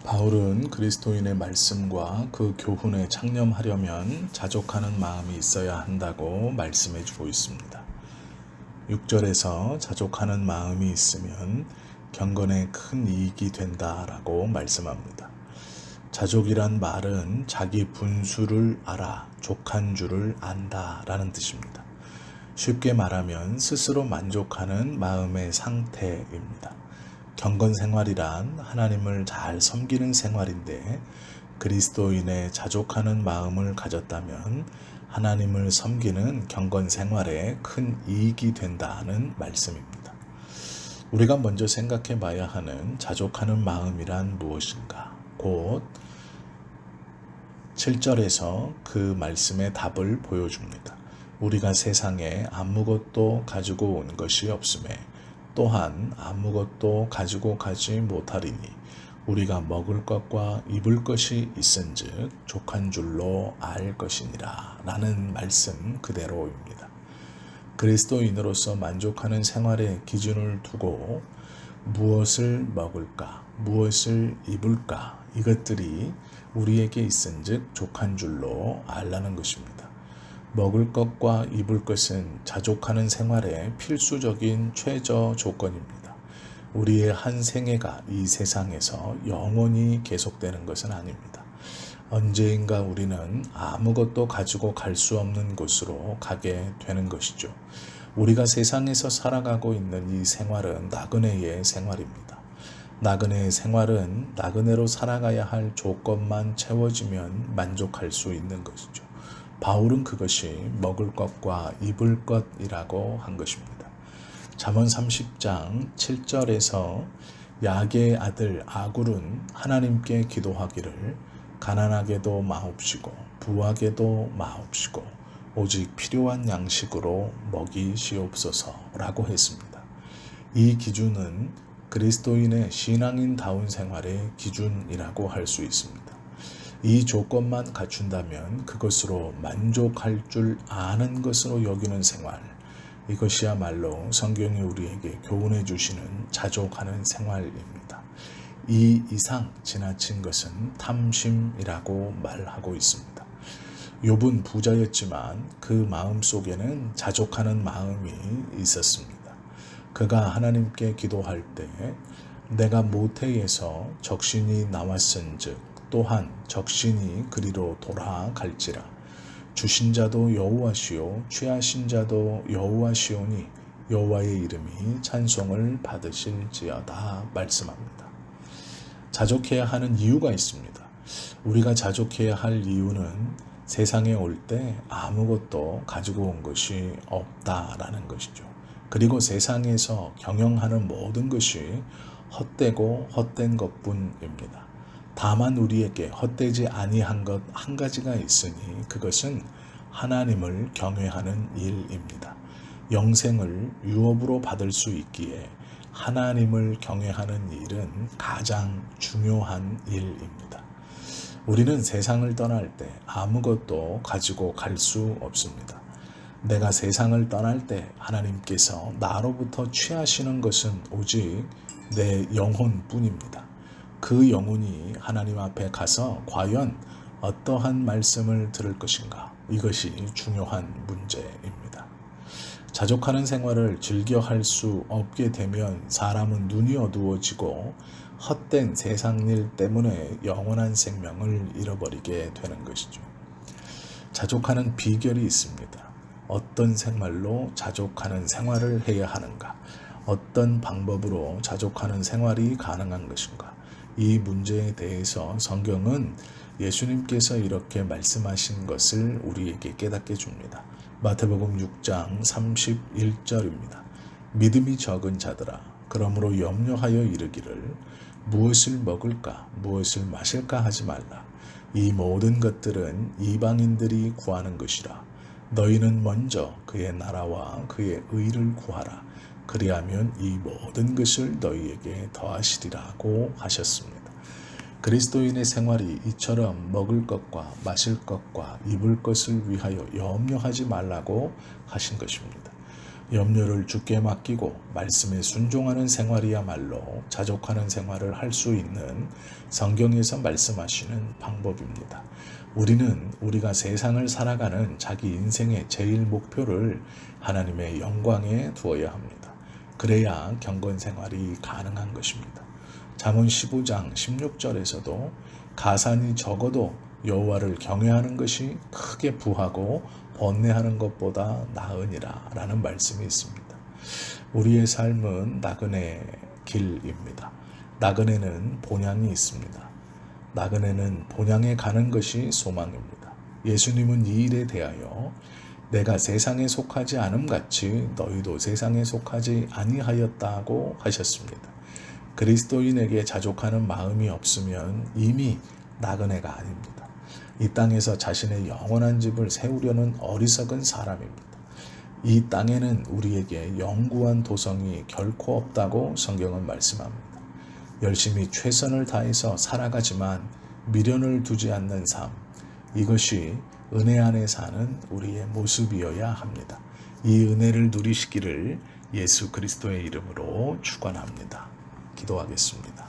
바울은 그리스도인의 말씀과 그 교훈에 창념하려면 자족하는 마음이 있어야 한다고 말씀해 주고 있습니다. 6절에서 자족하는 마음이 있으면 경건에 큰 이익이 된다라고 말씀합니다. 자족이란 말은 자기 분수를 알아 족한 줄을 안다라는 뜻입니다. 쉽게 말하면 스스로 만족하는 마음의 상태입니다. 경건 생활이란 하나님을 잘 섬기는 생활인데 그리스도인의 자족하는 마음을 가졌다면 하나님을 섬기는 경건 생활에 큰 이익이 된다는 말씀입니다. 우리가 먼저 생각해 봐야 하는 자족하는 마음이란 무엇인가? 곧 7절에서 그 말씀의 답을 보여줍니다. 우리가 세상에 아무것도 가지고 온 것이 없음에 또한 아무것도 가지고 가지 못하리니 우리가 먹을 것과 입을 것이 있은즉 족한 줄로 알 것이니라 라는 말씀 그대로입니다. 그리스도인으로서 만족하는 생활의 기준을 두고 무엇을 먹을까, 무엇을 입을까 이것들이 우리에게 있은즉 족한 줄로 알라는 것입니다. 먹을 것과 입을 것은 자족하는 생활의 필수적인 최저 조건입니다. 우리의 한 생애가 이 세상에서 영원히 계속되는 것은 아닙니다. 언제인가 우리는 아무것도 가지고 갈 수 없는 곳으로 가게 되는 것이죠. 우리가 세상에서 살아가고 있는 이 생활은 나그네의 생활입니다. 나그네의 생활은 나그네로 살아가야 할 조건만 채워지면 만족할 수 있는 것이죠. 바울은 그것이 먹을 것과 입을 것이라고 한 것입니다. 잠언 30장 7절에서 야게의 아들 아굴은 하나님께 기도하기를 가난하게도 마옵시고 부하게도 마옵시고 오직 필요한 양식으로 먹이시옵소서라고 했습니다. 이 기준은 그리스도인의 신앙인다운 생활의 기준이라고 할 수 있습니다. 이 조건만 갖춘다면 그것으로 만족할 줄 아는 것으로 여기는 생활, 이것이야말로 성경이 우리에게 교훈해 주시는 자족하는 생활입니다. 이 이상 지나친 것은 탐심이라고 말하고 있습니다. 욥은 부자였지만 그 마음 속에는 자족하는 마음이 있었습니다. 그가 하나님께 기도할 때 내가 모태에서 적신이 나왔은즉 또한 적신이 그리로 돌아갈지라. 주신 자도 여호와시요 취하신 자도 여호와시오니 여호와의 이름이 찬송을 받으실지어다 말씀합니다. 자족해야 하는 이유가 있습니다. 우리가 자족해야 할 이유는 세상에 올 때 아무것도 가지고 온 것이 없다라는 것이죠. 그리고 세상에서 경영하는 모든 것이 헛되고 헛된 것뿐입니다. 다만 우리에게 헛되지 아니한 것 한 가지가 있으니 그것은 하나님을 경외하는 일입니다. 영생을 유업으로 받을 수 있기에 하나님을 경외하는 일은 가장 중요한 일입니다. 우리는 세상을 떠날 때 아무것도 가지고 갈 수 없습니다. 내가 세상을 떠날 때 하나님께서 나로부터 취하시는 것은 오직 내 영혼뿐입니다. 그 영혼이 하나님 앞에 가서 과연 어떠한 말씀을 들을 것인가? 이것이 중요한 문제입니다. 자족하는 생활을 즐겨 할 수 없게 되면 사람은 눈이 어두워지고 헛된 세상 일 때문에 영원한 생명을 잃어버리게 되는 것이죠. 자족하는 비결이 있습니다. 어떤 생활로 자족하는 생활을 해야 하는가? 어떤 방법으로 자족하는 생활이 가능한 것인가? 이 문제에 대해서 성경은 예수님께서 이렇게 말씀하신 것을 우리에게 깨닫게 줍니다. 마태복음 6장 31절입니다. 믿음이 적은 자들아 그러므로 염려하여 이르기를 무엇을 먹을까 무엇을 마실까 하지 말라. 이 모든 것들은 이방인들이 구하는 것이라. 너희는 먼저 그의 나라와 그의 의를 구하라. 그리하면 이 모든 것을 너희에게 더하시리라고 하셨습니다. 그리스도인의 생활이 이처럼 먹을 것과 마실 것과 입을 것을 위하여 염려하지 말라고 하신 것입니다. 염려를 주께 맡기고 말씀에 순종하는 생활이야말로 자족하는 생활을 할 수 있는 성경에서 말씀하시는 방법입니다. 우리는 우리가 세상을 살아가는 자기 인생의 제일 목표를 하나님의 영광에 두어야 합니다. 그래야 경건 생활이 가능한 것입니다. 잠언 15장 16절에서도 가산이 적어도 여호와를 경외하는 것이 크게 부하고 번뇌하는 것보다 나으니라 라는 말씀이 있습니다. 우리의 삶은 나그네 길입니다. 나그네는 본향이 있습니다. 나그네는 본향에 가는 것이 소망입니다. 예수님은 이 일에 대하여 내가 세상에 속하지 않음 같이 너희도 세상에 속하지 아니하였다고 하셨습니다. 그리스도인에게 자족하는 마음이 없으면 이미 나그네가 아닙니다. 이 땅에서 자신의 영원한 집을 세우려는 어리석은 사람입니다. 이 땅에는 우리에게 영구한 도성이 결코 없다고 성경은 말씀합니다. 열심히 최선을 다해서 살아가지만 미련을 두지 않는 삶, 이것이 은혜 안에 사는 우리의 모습이어야 합니다. 이 은혜를 누리시기를 예수 그리스도의 이름으로 축원합니다. 기도하겠습니다.